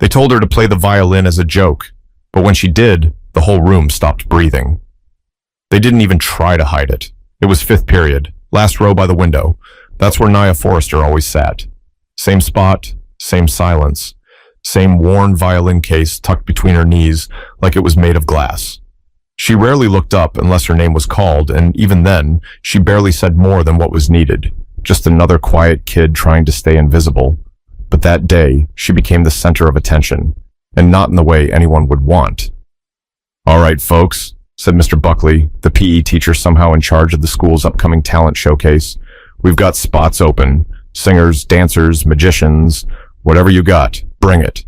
They told her to play the violin as a joke, but when she did, the whole room stopped breathing. They didn't even try to hide it. It was fifth period, last row by the window. That's where Nia Forrester always sat. Same spot, same silence, same worn violin case tucked between her knees like it was made of glass. She rarely looked up unless her name was called, and even then, she barely said more than what was needed. Just another quiet kid trying to stay invisible. But that day, she became the center of attention, and not in the way anyone would want. "All right, folks," said Mr. Buckley, the PE teacher somehow in charge of the school's upcoming talent showcase. "We've got spots open. Singers, dancers, magicians, whatever you got, bring it."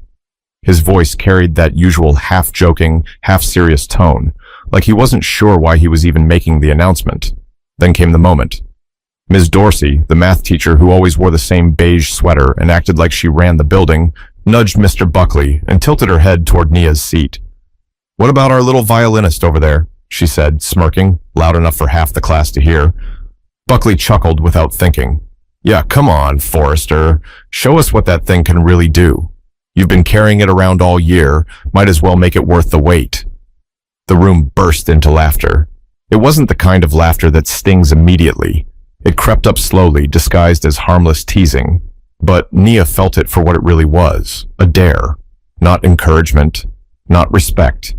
His voice carried that usual half-joking, half-serious tone, like he wasn't sure why he was even making the announcement. Then came the moment. Ms. Dorsey, the math teacher who always wore the same beige sweater and acted like she ran the building, nudged Mr. Buckley and tilted her head toward Nia's seat. "What about our little violinist over there?" she said, smirking, loud enough for half the class to hear. Buckley chuckled without thinking. "Yeah, come on, Forrester. Show us what that thing can really do. You've been carrying it around all year. Might as well make it worth the wait." The room burst into laughter. It wasn't the kind of laughter that stings immediately. It crept up slowly, disguised as harmless teasing. But Nia felt it for what it really was, a dare. Not encouragement, not respect.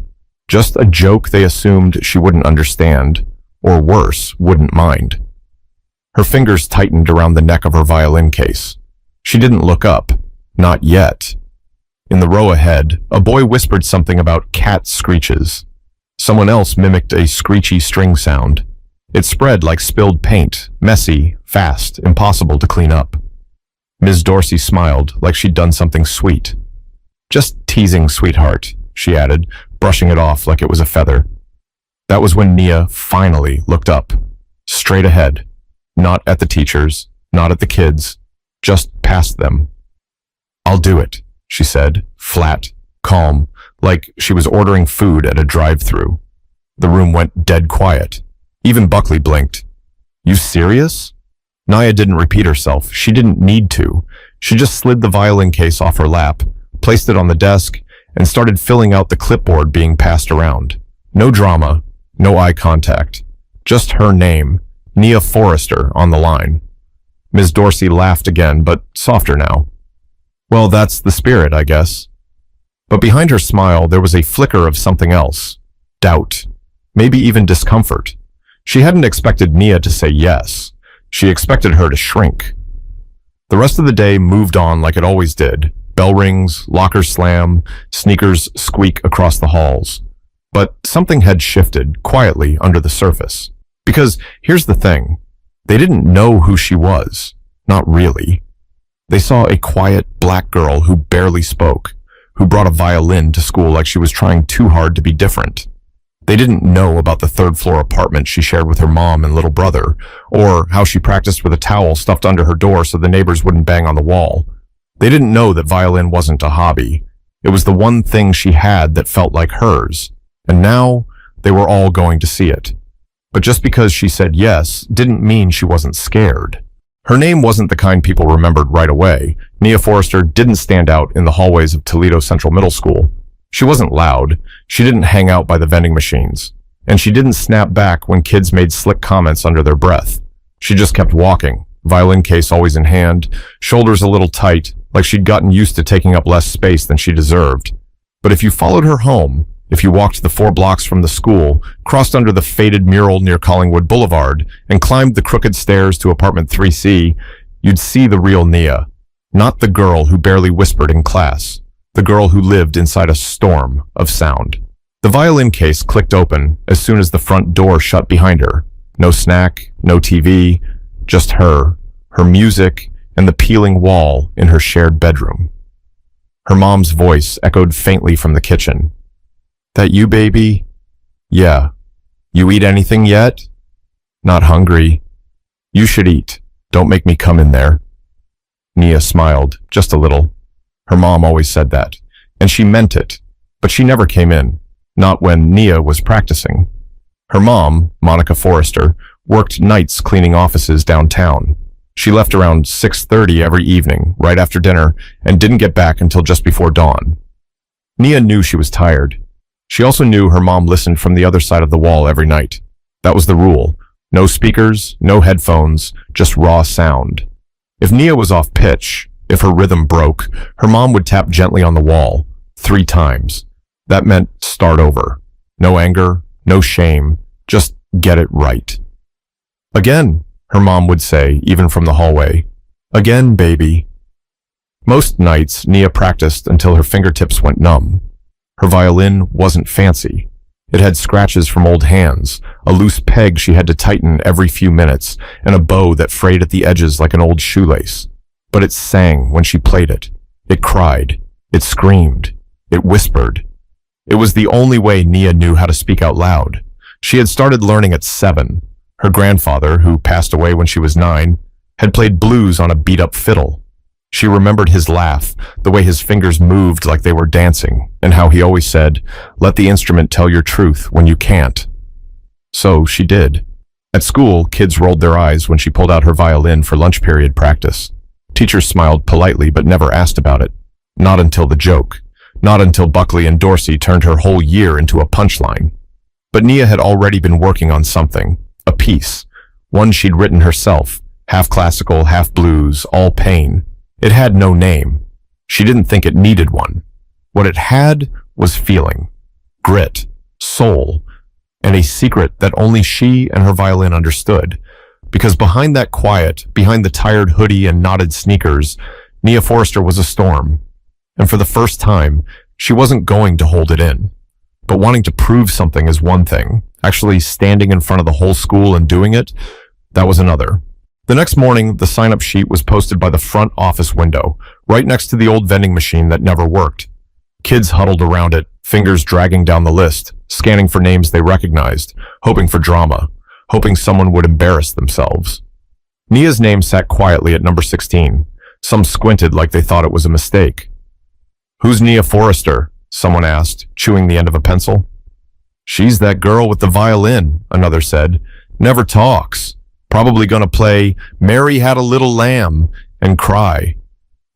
Just a joke they assumed she wouldn't understand, or worse, wouldn't mind. Her fingers tightened around the neck of her violin case. She didn't look up, not yet. In the row ahead, a boy whispered something about cat screeches. Someone else mimicked a screechy string sound. It spread like spilled paint, messy, fast, impossible to clean up. Ms. Dorsey smiled like she'd done something sweet. "Just teasing, sweetheart," she added, brushing it off like it was a feather. That was when Nia finally looked up, straight ahead, not at the teachers, not at the kids, just past them. "I'll do it," she said, flat, calm, like she was ordering food at a drive-thru. The room went dead quiet. Even Buckley blinked. "You serious?" Nia didn't repeat herself. She didn't need to. She just slid the violin case off her lap, placed it on the desk, and started filling out the clipboard being passed around. No drama, no eye contact. Just her name, Nia Forrester, on the line. Ms. Dorsey laughed again, but softer now. "Well, that's the spirit, I guess." But behind her smile, there was a flicker of something else. Doubt. Maybe even discomfort. She hadn't expected Nia to say yes. She expected her to shrink. The rest of the day moved on like it always did. Bell rings, lockers slam, sneakers squeak across the halls. But something had shifted quietly under the surface. Because here's the thing. They didn't know who she was. Not really. They saw a quiet black girl who barely spoke, who brought a violin to school like she was trying too hard to be different. They didn't know about the third-floor apartment she shared with her mom and little brother, or how she practiced with a towel stuffed under her door so the neighbors wouldn't bang on the wall. They didn't know that violin wasn't a hobby. It was the one thing she had that felt like hers, and now they were all going to see it. But just because she said yes didn't mean she wasn't scared. Her name wasn't the kind people remembered right away. Nia Forrester didn't stand out in the hallways of Toledo Central Middle School. She wasn't loud. She didn't hang out by the vending machines. And she didn't snap back when kids made slick comments under their breath. She just kept walking, violin case always in hand, shoulders a little tight, like she'd gotten used to taking up less space than she deserved. But if you followed her home, if you walked the 4 blocks from the school, crossed under the faded mural near Collingwood Boulevard, and climbed the crooked stairs to apartment 3C, you'd see the real Nia. Not the girl who barely whispered in class. The girl who lived inside a storm of sound. The violin case clicked open as soon as the front door shut behind her. No snack, no TV, just her music, and the peeling wall in her shared bedroom. Her mom's voice echoed faintly from the kitchen. "That you, baby?" "Yeah." "You eat anything yet?" "Not hungry." "You should eat. Don't make me come in there." Nia smiled, just a little. Her mom always said that, and she meant it, but she never came in, not when Nia was practicing. Her mom, Monica Forrester, worked nights cleaning offices downtown. She left around 6:30 every evening, right after dinner, and didn't get back until just before dawn. Nia knew she was tired. She also knew her mom listened from the other side of the wall every night. That was the rule. No speakers, no headphones, just raw sound. If Nia was off pitch, if her rhythm broke, her mom would tap gently on the wall 3 times. That meant start over. No anger, no shame, just get it right. Again, her mom would say, even from the hallway. Again, baby. Most nights, Nia practiced until her fingertips went numb. Her violin wasn't fancy. It had scratches from old hands, a loose peg she had to tighten every few minutes, and a bow that frayed at the edges like an old shoelace. But it sang when she played it. It cried. It screamed. It whispered. It was the only way Nia knew how to speak out loud. She had started learning at 7. Her grandfather, who passed away when she was 9, had played blues on a beat-up fiddle. She remembered his laugh, the way his fingers moved like they were dancing, and how he always said, "Let the instrument tell your truth when you can't." So she did. At school, kids rolled their eyes when she pulled out her violin for lunch period practice. Teachers smiled politely but never asked about it. Not until the joke. Not until Buckley and Dorsey turned her whole year into a punchline. But Nia had already been working on something, a piece, one she'd written herself, half classical, half blues, all pain. It had no name. She didn't think it needed one. What it had was feeling, grit, soul, and a secret that only she and her violin understood. Because behind that quiet, behind the tired hoodie and knotted sneakers, Nia Forrester was a storm. And for the first time, she wasn't going to hold it in. But wanting to prove something is one thing. Actually standing in front of the whole school and doing it, that was another. The next morning, the sign-up sheet was posted by the front office window, right next to the old vending machine that never worked. Kids huddled around it, fingers dragging down the list, scanning for names they recognized, hoping for drama, hoping someone would embarrass themselves. Nia's name sat quietly at number 16. Some squinted like they thought it was a mistake. "Who's Nia Forrester?" someone asked, chewing the end of a pencil. "She's that girl with the violin," another said. "Never talks. Probably gonna play Mary Had a Little Lamb and cry."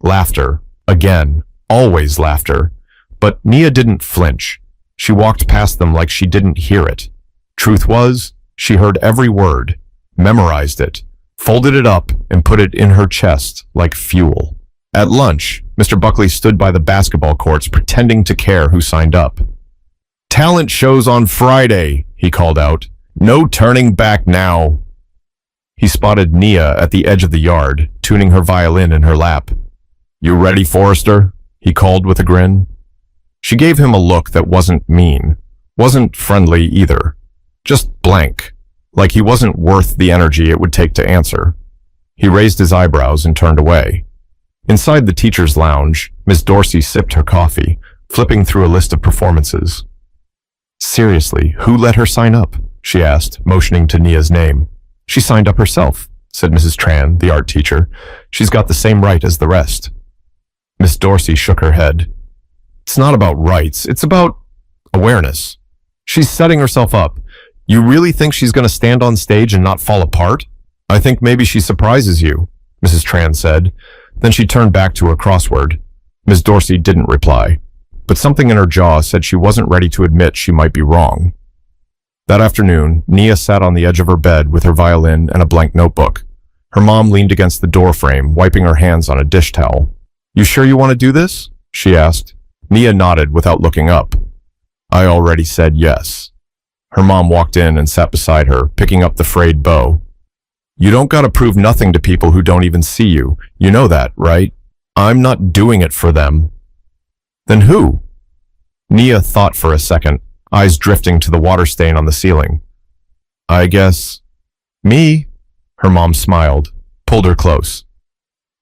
Laughter. Again. Always laughter. But Nia didn't flinch. She walked past them like she didn't hear it. Truth was, she heard every word, memorized it, folded it up, and put it in her chest like fuel. At lunch, Mr. Buckley stood by the basketball courts pretending to care who signed up. "Talent shows on Friday," he called out. "No turning back now." He spotted Nia at the edge of the yard, tuning her violin in her lap. "You ready, Forrester?" he called with a grin. She gave him a look that wasn't mean, wasn't friendly either, just blank, like he wasn't worth the energy it would take to answer. He raised his eyebrows and turned away. Inside the teacher's lounge, Miss Dorsey sipped her coffee, flipping through a list of performances. "Seriously, who let her sign up?" she asked, motioning to Nia's name. "She signed up herself," said Mrs. Tran, the art teacher. "She's got the same right as the rest." Miss Dorsey shook her head. "It's not about rights, it's about awareness. She's setting herself up. You really think she's going to stand on stage and not fall apart?" "I think maybe she surprises you," Mrs. Tran said. Then she turned back to her crossword. Miss Dorsey didn't reply, but something in her jaw said she wasn't ready to admit she might be wrong. That afternoon, Nia sat on the edge of her bed with her violin and a blank notebook. Her mom leaned against the door frame, wiping her hands on a dish towel. "You sure you want to do this?" she asked. Nia nodded without looking up. "I already said yes." Her mom walked in and sat beside her, picking up the frayed bow. "You don't gotta prove nothing to people who don't even see you. You know that, right? I'm not doing it for them." "Then who?" Nia thought for a second, eyes drifting to the water stain on the ceiling. "I guess me." Her mom smiled, pulled her close.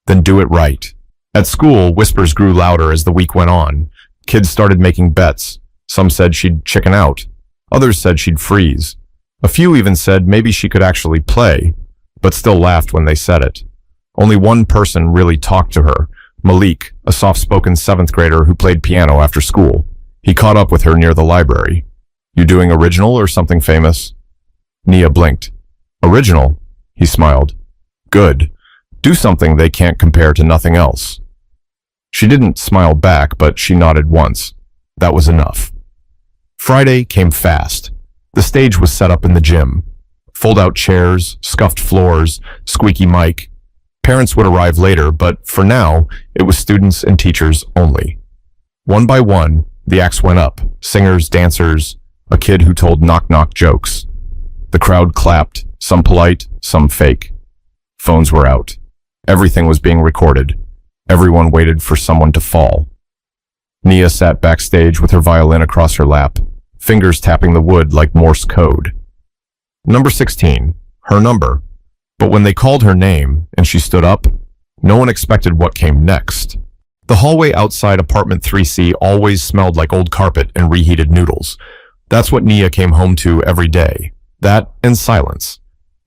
"Then do it right." At school, whispers grew louder as the week went on. Kids started making bets. Some said she'd chicken out. Others said she'd freeze. A few even said maybe she could actually play, but still laughed when they said it. Only one person really talked to her, Malik, a soft-spoken 7th grader who played piano after school. He caught up with her near the library. "You doing original or something famous?" Nia blinked. "Original?" He smiled. "Good. Do something they can't compare to nothing else." She didn't smile back, but she nodded once. That was enough. Friday came fast. The stage was set up in the gym. Fold-out chairs, scuffed floors, squeaky mic. Parents would arrive later, but for now, it was students and teachers only. One by one, the acts went up. Singers, dancers, a kid who told knock-knock jokes. The crowd clapped, some polite, some fake. Phones were out. Everything was being recorded. Everyone waited for someone to fall. Nia sat backstage with her violin across her lap, fingers tapping the wood like Morse code. Number 16, her number. But when they called her name and she stood up, no one expected what came next. The hallway outside apartment 3C always smelled like old carpet and reheated noodles. That's what Nia came home to every day. That and silence.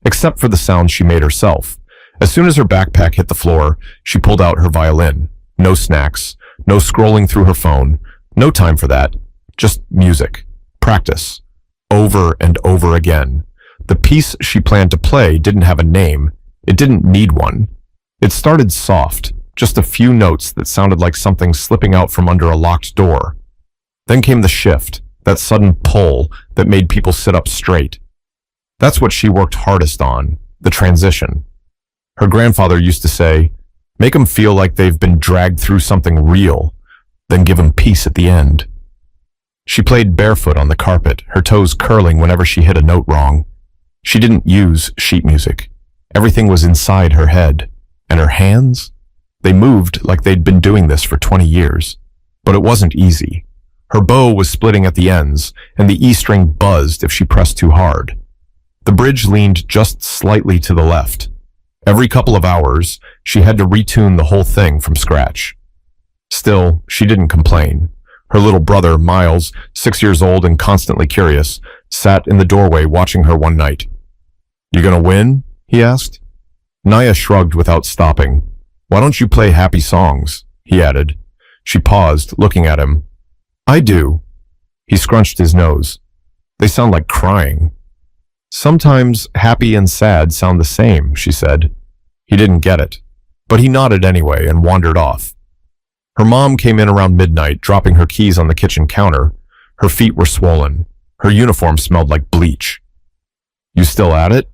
Except for the sounds she made herself. As soon as her backpack hit the floor, she pulled out her violin. No snacks, no scrolling through her phone, no time for that. Just music. Practice. Over and over again. The piece she planned to play didn't have a name. It didn't need one. It started soft, just a few notes that sounded like something slipping out from under a locked door. Then came the shift, that sudden pull that made people sit up straight. That's what she worked hardest on, the transition. Her grandfather used to say, make them feel like they've been dragged through something real, then give them peace at the end. She played barefoot on the carpet, her toes curling whenever she hit a note wrong. She didn't use sheet music. Everything was inside her head. And her hands? They moved like they'd been doing this for 20 years. But it wasn't easy. Her bow was splitting at the ends, and the E string buzzed if she pressed too hard. The bridge leaned just slightly to the left. Every couple of hours, she had to retune the whole thing from scratch. Still, she didn't complain. Her little brother, Miles, 6 years old and constantly curious, sat in the doorway watching her one night. You gonna win? He asked. Nia shrugged without stopping. Why don't you play happy songs? He added. She paused, looking at him. I do. He scrunched his nose. They sound like crying. Sometimes happy and sad sound the same, she said. He didn't get it, but he nodded anyway and wandered off. Her mom came in around midnight, dropping her keys on the kitchen counter. Her feet were swollen. Her uniform smelled like bleach. You still at it?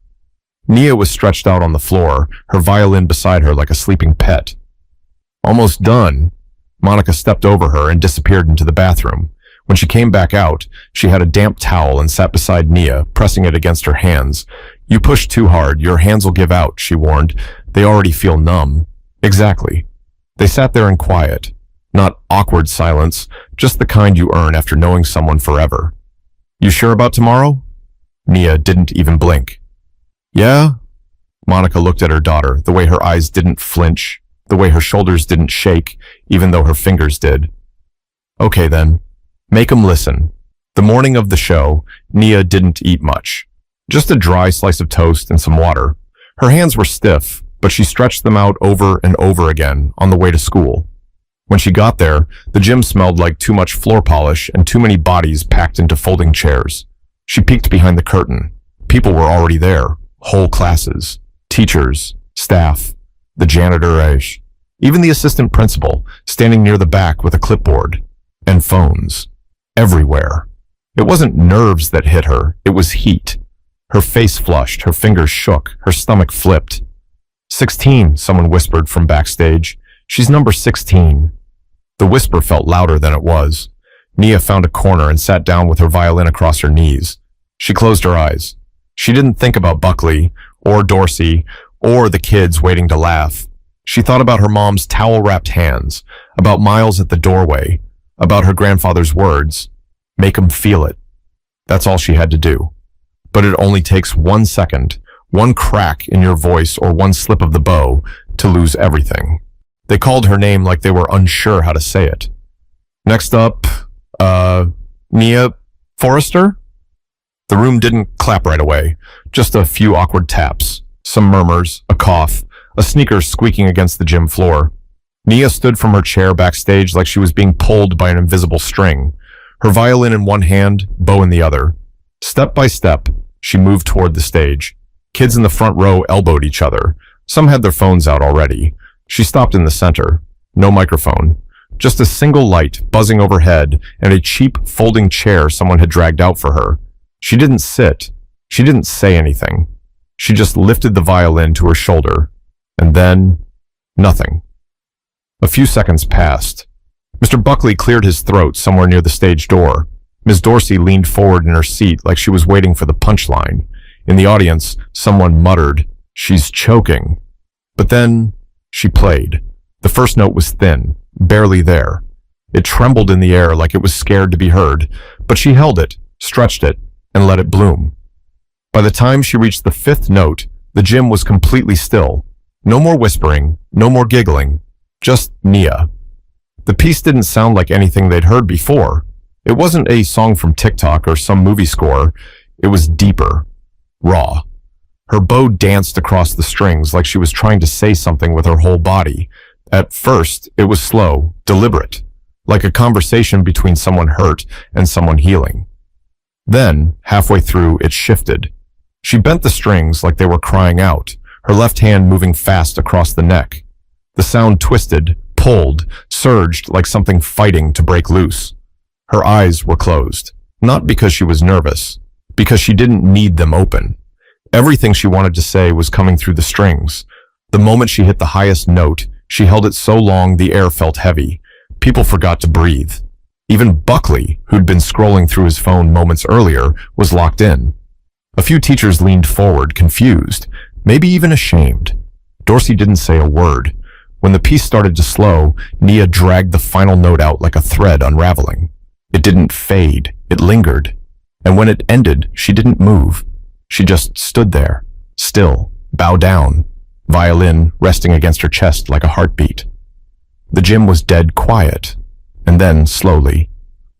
Nia was stretched out on the floor, her violin beside her like a sleeping pet. Almost done. Monica stepped over her and disappeared into the bathroom. When she came back out, she had a damp towel and sat beside Nia, pressing it against her hands. You push too hard, your hands will give out, she warned. They already feel numb. Exactly. They sat there in quiet. Not awkward silence, just the kind you earn after knowing someone forever. You sure about tomorrow? Nia didn't even blink. Yeah? Monica looked at her daughter, the way her eyes didn't flinch, the way her shoulders didn't shake, even though her fingers did. Okay then. Make 'em listen. The morning of the show, Nia didn't eat much. Just a dry slice of toast and some water. Her hands were stiff, but she stretched them out over and over again on the way to school. When she got there, the gym smelled like too much floor polish and too many bodies packed into folding chairs. She peeked behind the curtain. People were already there. Whole classes. Teachers. Staff. The janitor. Even the assistant principal, standing near the back with a clipboard. And phones. Everywhere. It wasn't nerves that hit her. It was heat. Her face flushed. Her fingers shook. Her stomach flipped. 16, someone whispered from backstage. She's number 16. The whisper felt louder than it was. Nia found a corner and sat down with her violin across her knees. She closed her eyes. She didn't think about Buckley, or Dorsey, or the kids waiting to laugh. She thought about her mom's towel-wrapped hands, about Miles at the doorway, about her grandfather's words. Make 'em feel it. That's all she had to do. But it only takes 1 second, one crack in your voice or one slip of the bow to lose everything. They called her name like they were unsure how to say it. Next up, Nia Forrester? The room didn't clap right away, just a few awkward taps, some murmurs, a cough, a sneaker squeaking against the gym floor. Nia stood from her chair backstage like she was being pulled by an invisible string, her violin in one hand, bow in the other. Step by step, she moved toward the stage. Kids in the front row elbowed each other. Some had their phones out already. She stopped in the center. No microphone. Just a single light buzzing overhead and a cheap folding chair someone had dragged out for her. She didn't sit. She didn't say anything. She just lifted the violin to her shoulder. And then, nothing. A few seconds passed. Mr. Buckley cleared his throat somewhere near the stage door. Ms. Dorsey leaned forward in her seat like she was waiting for the punchline. In the audience, someone muttered, "She's choking." But then, she played. The first note was thin, barely there. It trembled in the air like it was scared to be heard, but she held it, stretched it, and let it bloom. By the time she reached the fifth note, the gym was completely still. No more whispering, no more giggling, just Nia. The piece didn't sound like anything they'd heard before. It wasn't a song from TikTok or some movie score. It was deeper, raw. Her bow danced across the strings like she was trying to say something with her whole body. At first, it was slow, deliberate, like a conversation between someone hurt and someone healing. Then, halfway through, it shifted. She bent the strings like they were crying out, her left hand moving fast across the neck. The sound twisted, pulled, surged like something fighting to break loose. Her eyes were closed, not because she was nervous, because she didn't need them open. Everything she wanted to say was coming through the strings. The moment she hit the highest note, she held it so long the air felt heavy. People forgot to breathe. Even Buckley, who'd been scrolling through his phone moments earlier, was locked in. A few teachers leaned forward, confused, maybe even ashamed. Dorsey didn't say a word. When the piece started to slow, Nia dragged the final note out like a thread unraveling. It didn't fade, it lingered. And when it ended, she didn't move. She just stood there, still, bow down, violin resting against her chest like a heartbeat. The gym was dead quiet, and then, slowly,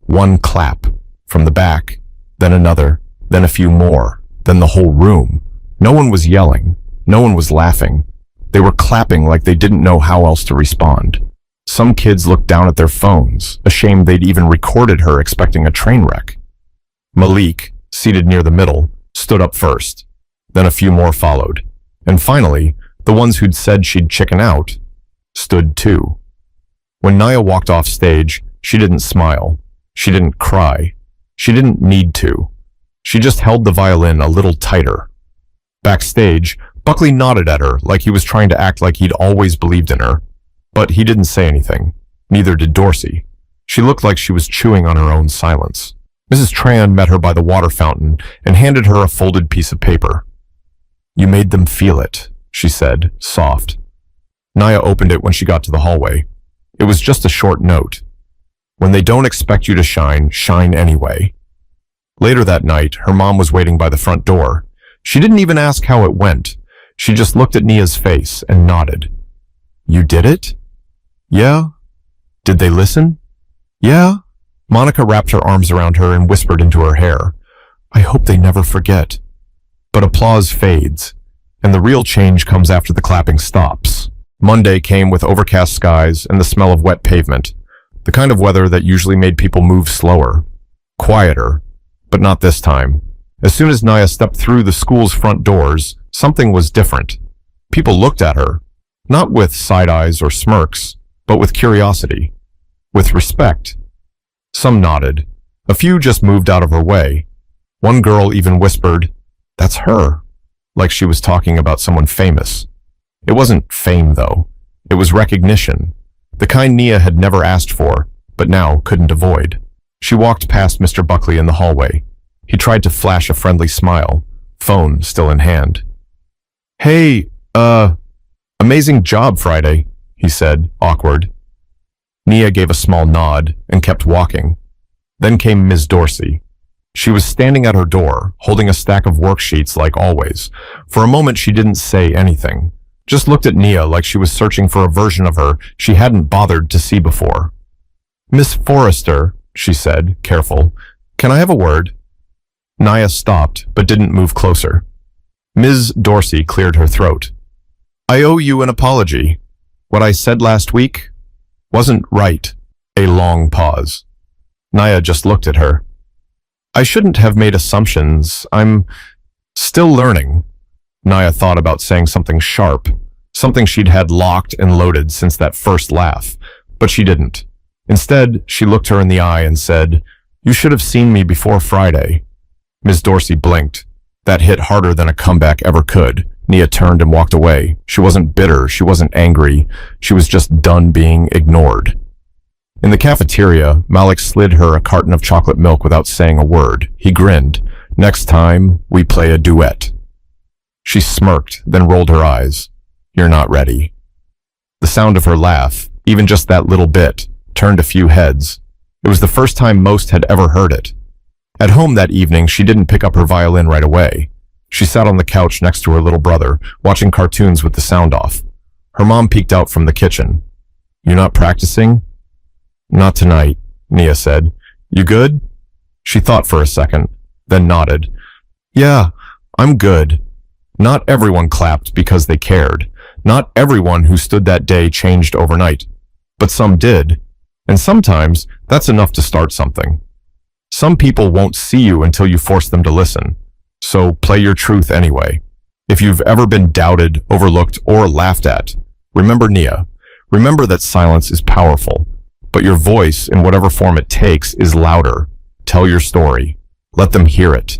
one clap, from the back, then another, then a few more, then the whole room. No one was yelling, no one was laughing. They were clapping like they didn't know how else to respond. Some kids looked down at their phones, ashamed they'd even recorded her expecting a train wreck. Malik, seated near the middle, stood up first. Then a few more followed. And finally, the ones who'd said she'd chicken out, stood too. When Nia walked off stage, she didn't smile. She didn't cry. She didn't need to. She just held the violin a little tighter. Backstage, Buckley nodded at her like he was trying to act like he'd always believed in her. But he didn't say anything. Neither did Dorsey. She looked like she was chewing on her own silence. Mrs. Tran met her by the water fountain and handed her a folded piece of paper. "You made them feel it," she said, soft. Nia opened it when she got to the hallway. It was just a short note. "When they don't expect you to shine, shine anyway." Later that night, her mom was waiting by the front door. She didn't even ask how it went. She just looked at Nia's face and nodded. "You did it?" "Yeah." "Did they listen?" "Yeah." Monica wrapped her arms around her and whispered into her hair, "I hope they never forget." But applause fades, and the real change comes after the clapping stops. Monday came with overcast skies and the smell of wet pavement, the kind of weather that usually made people move slower, quieter, but not this time. As soon as Nia stepped through the school's front doors, something was different. People looked at her, not with side eyes or smirks, but with curiosity, with respect. Some nodded. A few just moved out of her way. One girl even whispered, "That's her," like she was talking about someone famous. It wasn't fame, though. It was recognition, the kind Nia had never asked for, but now couldn't avoid. She walked past Mr. Buckley in the hallway. He tried to flash a friendly smile, phone still in hand. "Hey, amazing job Friday," he said, awkward. Nia gave a small nod and kept walking. Then came Ms. Dorsey. She was standing at her door, holding a stack of worksheets like always. For a moment, she didn't say anything, just looked at Nia like she was searching for a version of her she hadn't bothered to see before. "Miss Forrester," she said, careful, "can I have a word?" Nia stopped, but didn't move closer. Ms. Dorsey cleared her throat. "I owe you an apology. What I said last week wasn't right." A long pause. Nia just looked at her. "I shouldn't have made assumptions. I'm still learning." Nia thought about saying something sharp, something she'd had locked and loaded since that first laugh, but she didn't. Instead, she looked her in the eye and said, "You should have seen me before Friday." Ms. Dorsey blinked. That hit harder than a comeback ever could. Nia turned and walked away. She wasn't bitter. She wasn't angry. She was just done being ignored. In the cafeteria, Malik slid her a carton of chocolate milk without saying a word. He grinned. "Next time, we play a duet." She smirked, then rolled her eyes. "You're not ready." The sound of her laugh, even just that little bit, turned a few heads. It was the first time most had ever heard it. At home that evening, she didn't pick up her violin right away. She sat on the couch next to her little brother, watching cartoons with the sound off. Her mom peeked out from the kitchen. "You not practicing?" "Not tonight," Nia said. "You good?" She thought for a second, then nodded. "Yeah, I'm good." Not everyone clapped because they cared. Not everyone who stood that day changed overnight. But some did. And sometimes that's enough to start something. Some people won't see you until you force them to listen. So play your truth anyway. If you've ever been doubted, overlooked, or laughed at, remember Nia. Remember that silence is powerful. But your voice, in whatever form it takes, is louder. Tell your story. Let them hear it.